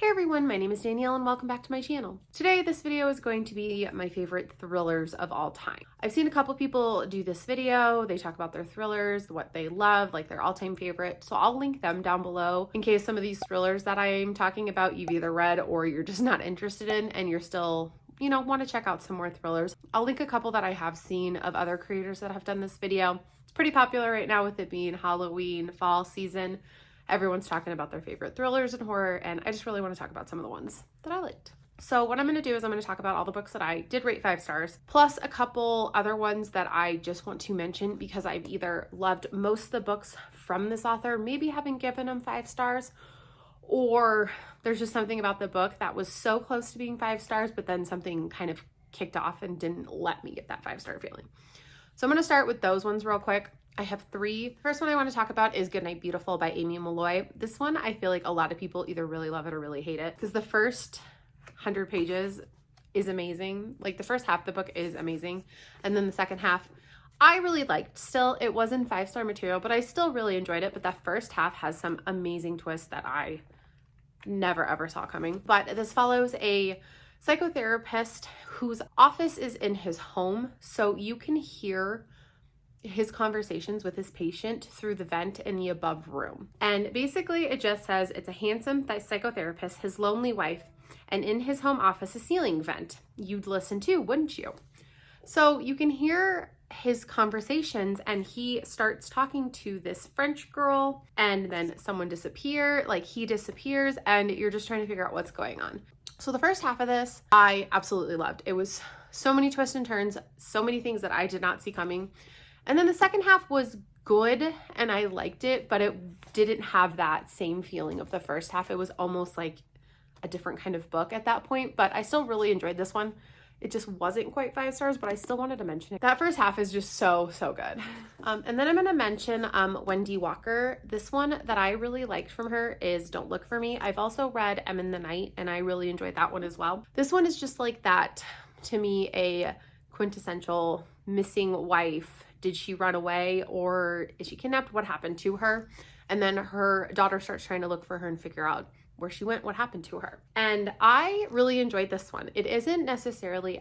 Hey everyone, my name is Danielle and welcome back to my channel. Today this video is going to be my favorite thrillers of all time. I've seen a couple people do this video. They talk about their thrillers, what they love, like their all-time favorite. So I'll link them down below in case some of these thrillers that I'm talking about you've either read or you're just not interested in and you're still, want to check out some more thrillers. I'll link a couple that I have seen of other creators that have done this video. It's pretty popular right now with it being Halloween, fall season. Everyone's talking about their favorite thrillers and horror, and I just really want to talk about some of the ones that I liked. So what I'm going to do is I'm going to talk about all the books that I did rate 5 stars, plus a couple other ones that I just want to mention because I've either loved most of the books from this author, maybe haven't given them 5 stars, or there's just something about the book that was so close to being 5 stars, but then something kind of kicked off and didn't let me get that 5-star feeling. So I'm going to start with those ones real quick. I have 3. First one I want to talk about is Goodnight, Beautiful by Molloy. This one, I feel like a lot of people either really love it or really hate it because the first 100 pages is amazing. Like the first half of the book is amazing. And then the second half, I really liked. Still, it wasn't 5-star material, but I still really enjoyed it. But that first half has some amazing twists that I never ever saw coming. But this follows a psychotherapist whose office is in his home. So you can hear his conversations with his patient through the vent in the above room. And basically it just says it's a handsome psychotherapist, his lonely wife, and in his home office, a ceiling vent. You'd listen too, wouldn't you? So you can hear his conversations and he starts talking to this French girl and then someone he disappears and you're just trying to figure out what's going on. So the first half of this, I absolutely loved. It was so many twists and turns, so many things that I did not see coming. And then the second half was good and I liked it, but it didn't have that same feeling of the first half. It was almost like a different kind of book at that point, but I still really enjoyed this one. It just wasn't quite 5 stars, but I still wanted to mention it. That first half is just so good. And then I'm going to mention Wendy Walker. This one that I really liked from her is Don't Look For Me. I've also read Em in the Night and I really enjoyed that one as well. This one is just like that, to me, a quintessential missing wife. Did she run away or is she kidnapped? What happened to her? And then her daughter starts trying to look for her and figure out where she went, what happened to her. And I really enjoyed this one. It isn't necessarily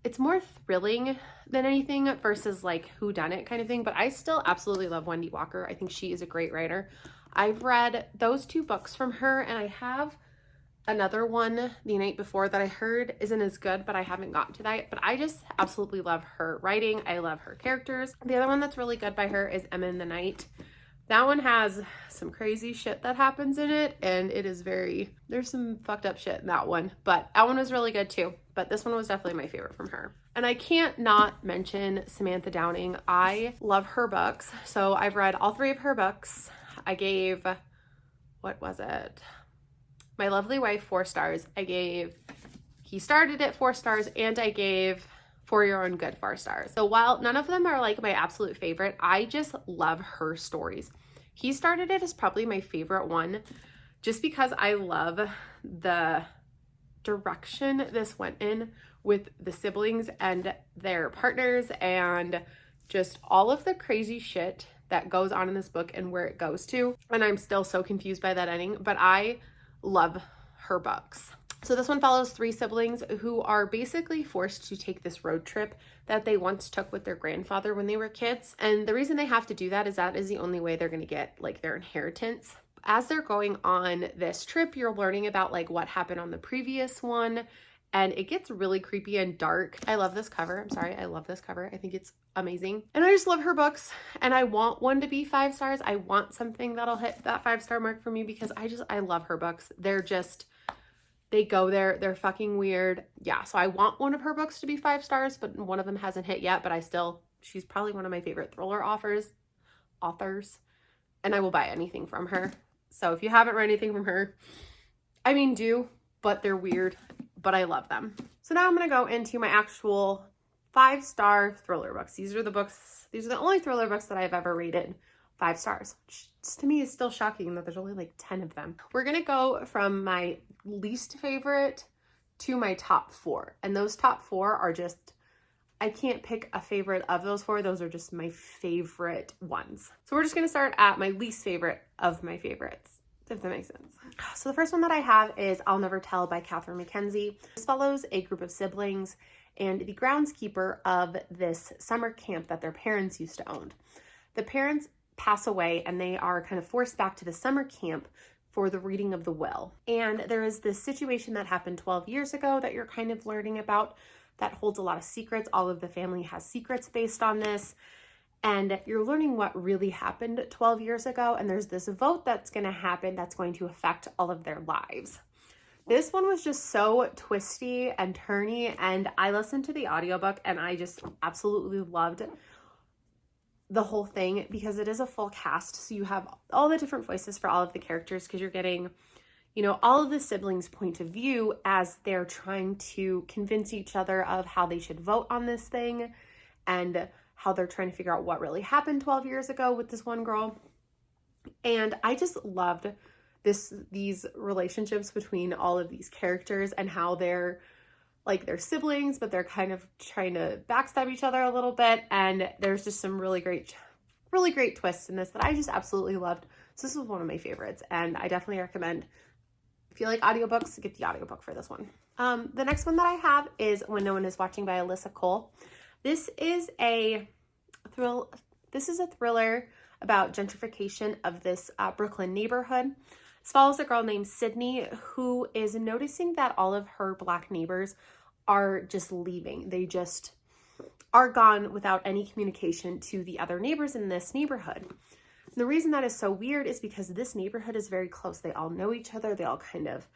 it's more thrilling than anything versus like whodunit kind of thing, but I still absolutely love Wendy Walker. I think she is a great writer. I've read those 2 books from her and I have another one the night before that I heard isn't as good, but I haven't gotten to that. But I just absolutely love her writing. I love her characters. The other one that's really good by her is Em in the Night. That one has some crazy shit that happens in it, and it is there's some fucked up shit in that one, but that one was really good too. But this one was definitely my favorite from her. And I can't not mention Samantha Downing. I love her books. So I've read all 3 of her books. I gave, what was it? My Lovely Wife 4 stars. I gave He Started at 4 stars, and I gave For Your Own Good 4 stars. So while none of them are like my absolute favorite, I just love her stories. He Started It is probably my favorite one just because I love the direction this went in with the siblings and their partners and just all of the crazy shit that goes on in this book and where it goes to. And I'm still so confused by that ending, but I love her books. So this one follows 3 siblings who are basically forced to take this road trip that they once took with their grandfather when they were kids. And the reason they have to do that is the only way they're going to get like their inheritance. As they're going on this trip, you're learning about like what happened on the previous one. And it gets really creepy and dark. I love this cover. I love this cover. I think it's amazing. And I just love her books. And I want one to be 5 stars. I want something that'll hit that 5-star mark for me because I love her books. They go there. They're fucking weird. Yeah, so I want one of her books to be 5 stars, but one of them hasn't hit yet, but she's probably one of my favorite thriller authors. And I will buy anything from her. So if you haven't read anything from her, do, but they're weird. But I love them. So now I'm going to go into my actual 5-star thriller books. These are the only thriller books that I've ever rated 5 stars, which to me is still shocking that there's only like 10 of them. We're going to go from my least favorite to my top 4. And those top 4 are just, I can't pick a favorite of those 4. Those are just my favorite ones. So we're just going to start at my least favorite of my favorites. if that makes sense. So the first one that I have is I'll Never Tell by Catherine Mckenzie. This follows a group of siblings and the groundskeeper of this summer camp that their parents used to own. The parents pass away and they are kind of forced back to the summer camp for the reading of the will. And there is this situation that happened 12 years ago that you're kind of learning about that holds a lot of secrets. All of the family has secrets based on this. And you're learning what really happened 12 years ago. And there's this vote that's going to happen that's going to affect all of their lives. This one was just so twisty and turny. And I listened to the audiobook and I just absolutely loved the whole thing because it is a full cast. So you have all the different voices for all of the characters because you're getting, you know, all of the siblings' point of view as they're trying to convince each other of how they should vote on this thing and how they're trying to figure out what really happened 12 years ago with this one girl. And I just loved these relationships between all of these characters and how they're like they're siblings, but they're kind of trying to backstab each other a little bit. And there's just some really great twists in this that I just absolutely loved. So this was one of my favorites. And I definitely recommend, if you like audiobooks, get the audiobook for this one. The next one that I have is When No One Is Watching by Alyssa Cole. This is a thriller about gentrification of this Brooklyn neighborhood. This follows a girl named Sydney who is noticing that all of her Black neighbors are just leaving. They just are gone without any communication to the other neighbors in this neighborhood. And the reason that is so weird is because this neighborhood is very close. They all know each other. They all kind of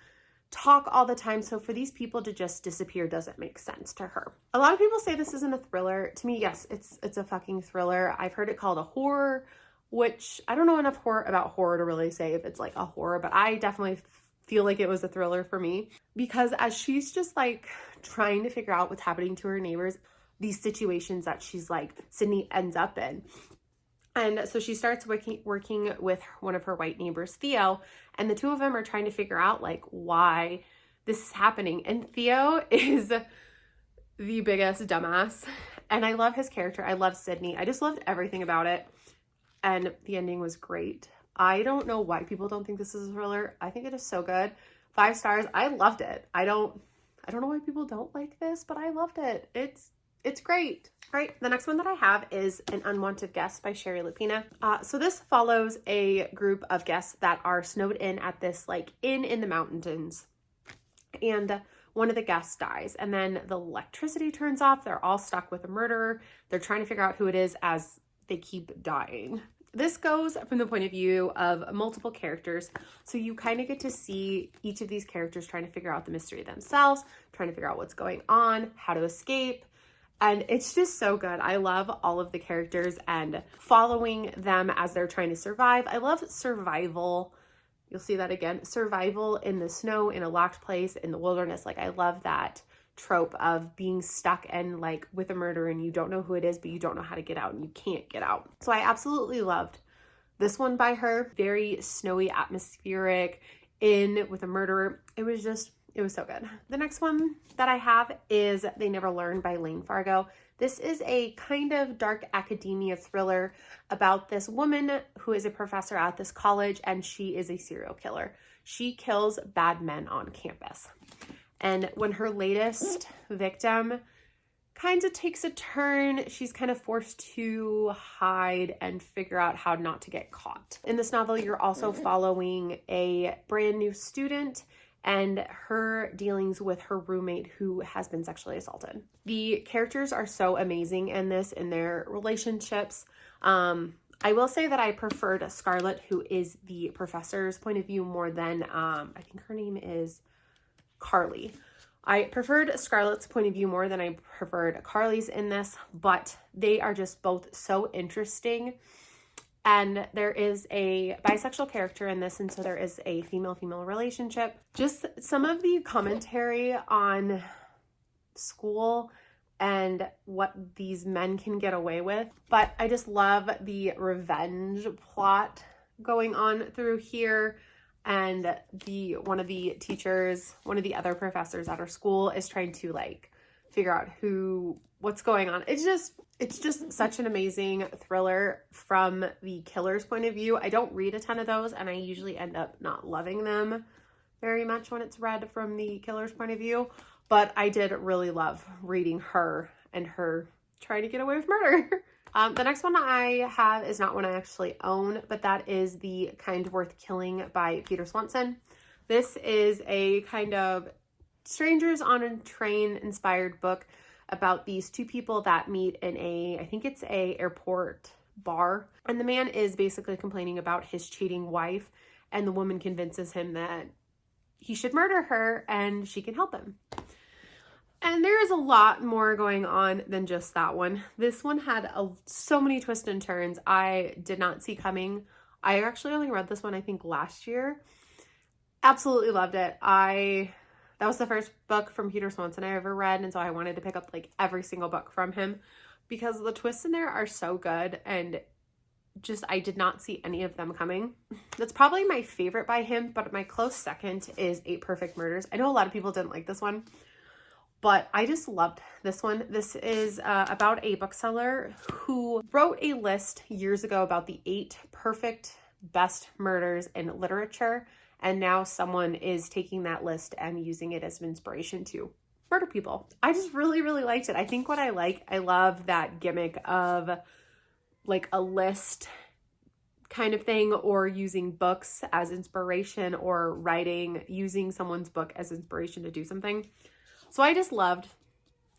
talk all the time. So for these people to just disappear doesn't make sense to her. A lot of people say this isn't a thriller. To me, yes, it's a fucking thriller. I've heard it called a horror, which I don't know enough about horror to really say if it's like a horror, but I definitely feel like it was a thriller for me because as she's just like trying to figure out what's happening to her neighbors, these situations that she's like, Sydney ends up in. And so she starts working with one of her white neighbors, Theo, and the two of them are trying to figure out like why this is happening. And Theo is the biggest dumbass. And I love his character. I love Sydney. I just loved everything about it. And the ending was great. I don't know why people don't think this is a thriller. I think it is so good. 5 stars. I loved it. I don't know why people don't like this, but I loved it. It's great. All right, the next one that I have is An Unwanted Guest by Sherry Lupina. So this follows a group of guests that are snowed in at this like inn in the mountains. And one of the guests dies and then the electricity turns off. They're all stuck with a murderer. They're trying to figure out who it is as they keep dying. This goes from the point of view of multiple characters. So you kind of get to see each of these characters trying to figure out the mystery themselves, trying to figure out what's going on, how to escape. And it's just so good. I love all of the characters and following them as they're trying to survive. I love survival. You'll see that again. Survival in the snow, in a locked place, in the wilderness. Like I love that trope of being stuck and like with a murderer and you don't know who it is, but you don't know how to get out and you can't get out. So I absolutely loved this one by her. Very snowy, atmospheric, in with a murderer. It was so good. The next one that I have is They Never Learn by Lane Fargo. This is a kind of dark academia thriller about this woman who is a professor at this college and she is a serial killer. She kills bad men on campus. And when her latest victim kind of takes a turn, she's kind of forced to hide and figure out how not to get caught. In this novel, you're also following a brand new student and her dealings with her roommate who has been sexually assaulted. The characters are so amazing in this, in their relationships. I will say that I preferred Scarlett, who is the professor's point of view, more than, I think her name is Carly. I preferred Scarlett's point of view more than I preferred Carly's in this, but they are just both so interesting. And there is a bisexual character in this, and so there is a female-female relationship. Just some of the commentary on school and what these men can get away with. But I just love the revenge plot going on through here. And one of the other professors at our school is trying to like figure out what's going on. It's just such an amazing thriller from the killer's point of view. I don't read a ton of those, and I usually end up not loving them very much when it's read from the killer's point of view. But I did really love reading her and her trying to get away with murder. The next one I have is not one I actually own, but that is The Kind Worth Killing by Peter Swanson. This is a kind of strangers on a train inspired book about these two people that meet in I think it's a airport bar. And the man is basically complaining about his cheating wife, and the woman convinces him that he should murder her and she can help him. And there is a lot more going on than just that one. This one had so many twists and turns I did not see coming. I actually only read this one, I think, last year. Absolutely loved it. That was the first book from Peter Swanson I ever read, and so I wanted to pick up like every single book from him because the twists in there are so good, and just I did not see any of them coming. That's probably my favorite by him, but my close second is 8 Perfect Murders. I know a lot of people didn't like this one, but I just loved this one. This is about a bookseller who wrote a list years ago about the 8 perfect best murders in literature. And now someone is taking that list and using it as an inspiration to murder people. I just really, really liked it. I think what I love that gimmick of like a list kind of thing, or using books as inspiration, or using someone's book as inspiration to do something. So I just loved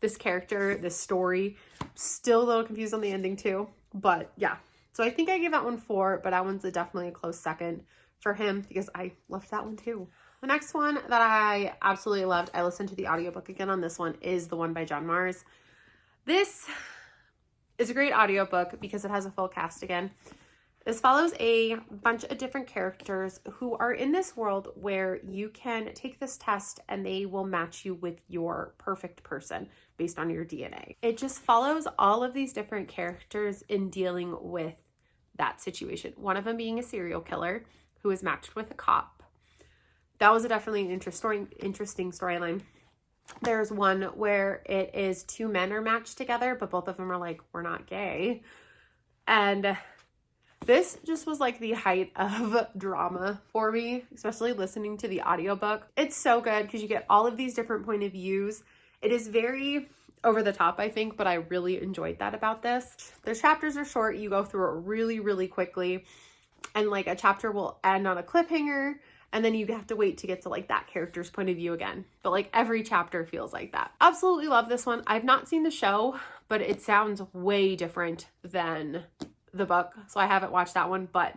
this character, this story. Still a little confused on the ending too, but yeah. So I think I gave that one 4, but that one's definitely a close second for him because I loved that one too. The next one that I absolutely loved, I listened to the audiobook again on this one, is the one by John Mars. This is a great audiobook because it has a full cast again. This follows a bunch of different characters who are in this world where you can take this test and they will match you with your perfect person based on your DNA. It just follows all of these different characters in dealing with that situation. One of them being a serial killer who is matched with a cop. That was definitely an interesting storyline. There's one where it is 2 men are matched together, but both of them are like, we're not gay. And this just was like the height of drama for me, especially listening to the audiobook. It's so good because you get all of these different point of views. It is very over the top, I think, but I really enjoyed that about this. The chapters are short. You go through it really, really quickly. And like a chapter will end on a cliffhanger, and then you have to wait to get to like that character's point of view again. But like every chapter feels like that. Absolutely love this one. I've not seen the show, but it sounds way different than the book. So I haven't watched that one, but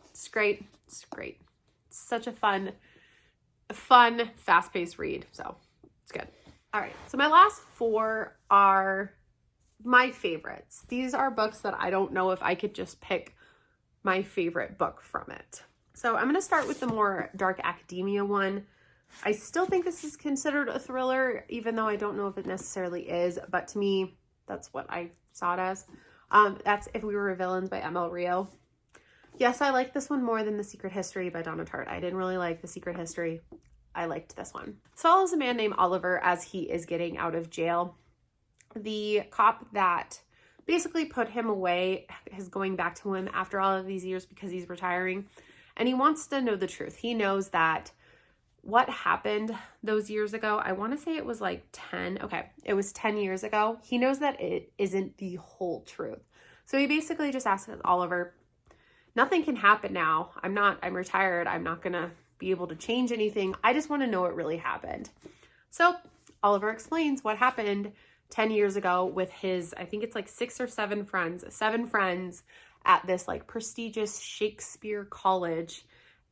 it's great. It's great. It's such a fun, fast-paced read. So it's good. All right. So my last 4 are my favorites. These are books that I don't know if I could just pick my favorite book from it. So I'm going to start with the more dark academia one. I still think this is considered a thriller, even though I don't know if it necessarily is, but to me, that's what I saw it as. That's If We Were Villains by Emil Rio. Yes, I like this one more than The Secret History by Donna Tartt. I didn't really like The Secret History. I liked this one. So follows a man named Oliver as he is getting out of jail. The cop that basically put him away is going back to him after all of these years because he's retiring, and he wants to know the truth. He knows that what happened those years ago, I want to say it was like 10. Okay, it was 10 years ago. He knows that it isn't the whole truth. So he basically just asks Oliver, nothing can happen now. I'm retired. I'm not going to be able to change anything. I just want to know what really happened. So Oliver explains what happened 10 years ago with his, I think it's like 6 or 7 friends, 7 friends at this like prestigious Shakespeare college,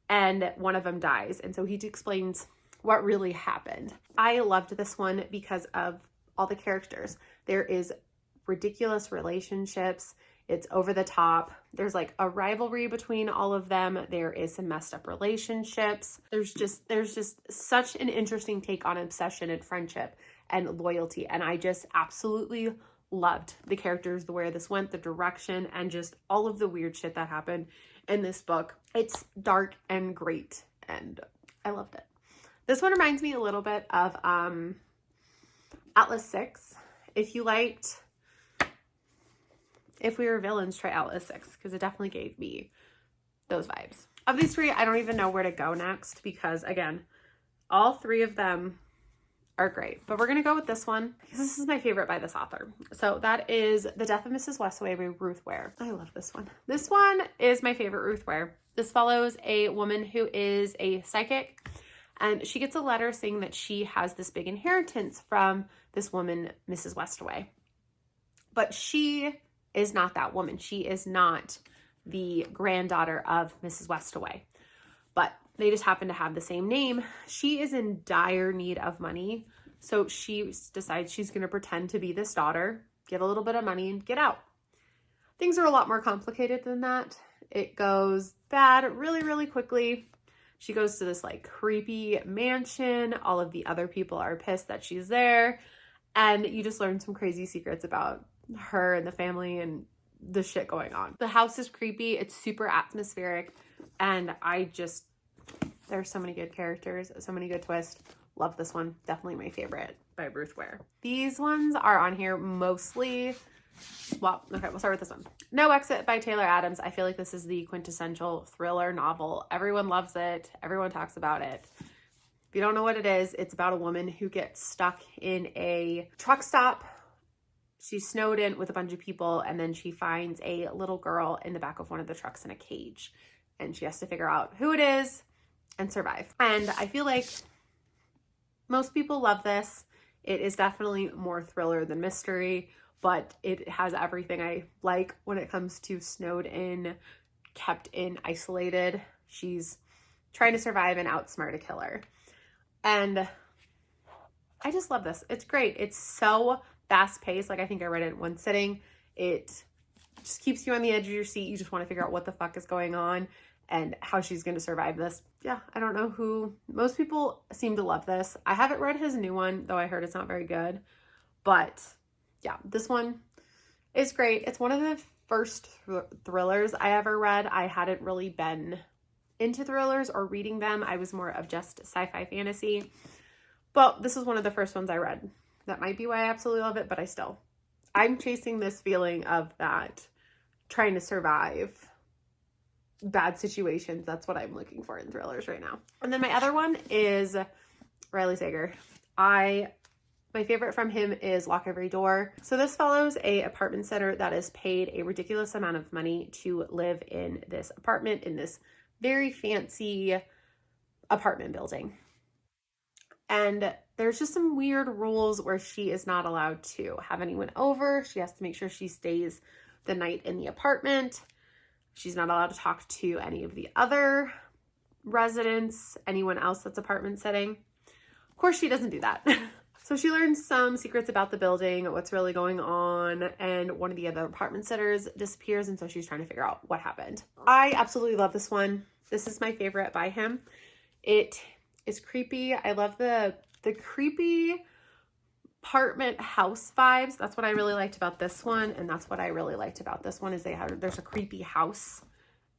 and one of them dies. And so he explains what really happened. I loved this one because of all the characters. There is ridiculous relationships. It's over the top. There's like a rivalry between all of them. There is some messed up relationships. There's just such an interesting take on obsession and friendship and loyalty. And I just absolutely loved the characters, the where this went, the direction, and just all of the weird shit that happened in this book. It's dark and great, and I loved it. This one reminds me a little bit of, I Atlas 6. If you liked If We Were Villains, try Atlas 6 because it definitely gave me those vibes. Of these three, I don't even know where to go next because, again, all three of them are great. But we're going to go with this one because this is my favorite by this author. So that is The Death of Mrs. Westway by Ruth Ware. I love this one. This one is my favorite Ruth Ware. This follows a woman who is a psychic, and she gets a letter saying that she has this big inheritance from this woman, Mrs. Westway. But she is not that woman. She is not the granddaughter of Mrs. Westaway, but they just happen to have the same name. She is in dire need of money, so she decides she's going to pretend to be this daughter, get a little bit of money, and get out. Things are a lot more complicated than that. It goes bad really, really quickly. She goes to this like creepy mansion. All of the other people are pissed that she's there, and you just learn some crazy secrets about her and the family and the shit going on. The house is creepy. It's super atmospheric. And there's so many good characters, so many good twists. Love this one. Definitely my favorite by Ruth Ware. These ones are on here mostly. Well, okay, we'll start with this one. No Exit by Taylor Adams. I feel like this is the quintessential thriller novel. Everyone loves it. Everyone talks about it. If you don't know what it is, it's about a woman who gets stuck in a truck stop. She's snowed in with a bunch of people, and then she finds a little girl in the back of one of the trucks in a cage, and she has to figure out who it is and survive. And I feel like most people love this. It is definitely more thriller than mystery, but it has everything I like when it comes to snowed in, kept in, isolated. She's trying to survive and outsmart a killer. And I just love this. It's great. It's so fast paced. Like, I think I read it in one sitting. It just keeps you on the edge of your seat. You just want to figure out what the fuck is going on and how she's going to survive this. Yeah, I don't know who. Most people seem to love this. I haven't read his new one, though I heard it's not very good. But yeah, this one is great. It's one of the first thrillers I ever read. I hadn't really been into thrillers or reading them. I was more of just sci-fi fantasy. But this is one of the first ones I read. That might be why I absolutely love it, but I'm chasing this feeling of that, trying to survive bad situations. That's what I'm looking for in thrillers right now. And then my other one is Riley Sager. My favorite from him is Lock Every Door. So this follows a apartment sitter that is paid a ridiculous amount of money to live in this apartment, in this very fancy apartment building. And there's just some weird rules where she is not allowed to have anyone over. She has to make sure she stays the night in the apartment. She's not allowed to talk to any of the other residents, anyone else that's apartment sitting. Of course, she doesn't do that. So she learns some secrets about the building, what's really going on, and one of the other apartment sitters disappears, and so she's trying to figure out what happened. I absolutely love this one. This is my favorite by him. It is creepy. I love the creepy apartment house vibes. That's what I really liked about this one, and that's what I really liked about this one is there's a creepy house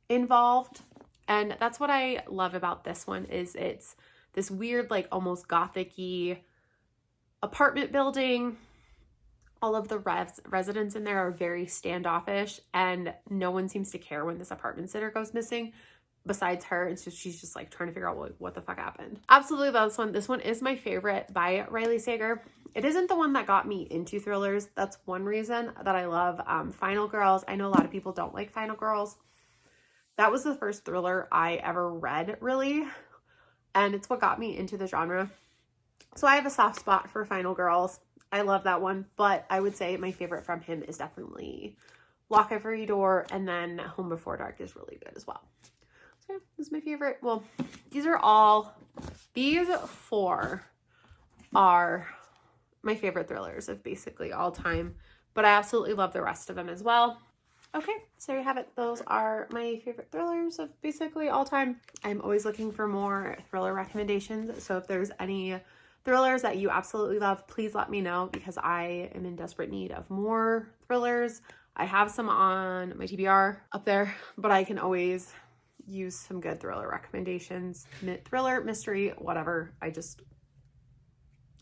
involved. And that's what I love about this one is it's this weird, like almost gothic-y apartment building. All of the residents in there are very standoffish, and no one seems to care when this apartment sitter goes missing besides her. And so she's just like trying to figure out what the fuck happened. Absolutely love this one. This one is my favorite by Riley Sager. It isn't the one that got me into thrillers. That's one reason that I love Final Girls. I know a lot of people don't like Final Girls. That was the first thriller I ever read, really. And it's what got me into the genre. So I have a soft spot for Final Girls. I love that one. But I would say my favorite from him is definitely Lock Every Door. And then Home Before Dark is really good as well. So yeah, this is my favorite. Well, these four are my favorite thrillers of basically all time. But I absolutely love the rest of them as well. Okay, so there you have it. Those are my favorite thrillers of basically all time. I'm always looking for more thriller recommendations. So if there's any thrillers that you absolutely love, please let me know because I am in desperate need of more thrillers. I have some on my TBR up there, but I can always use some good thriller recommendations. Thriller, mystery, whatever. I just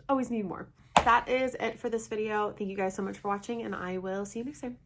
always need more. that is it for this video. Thank you guys so much for watching, and I will see you next time.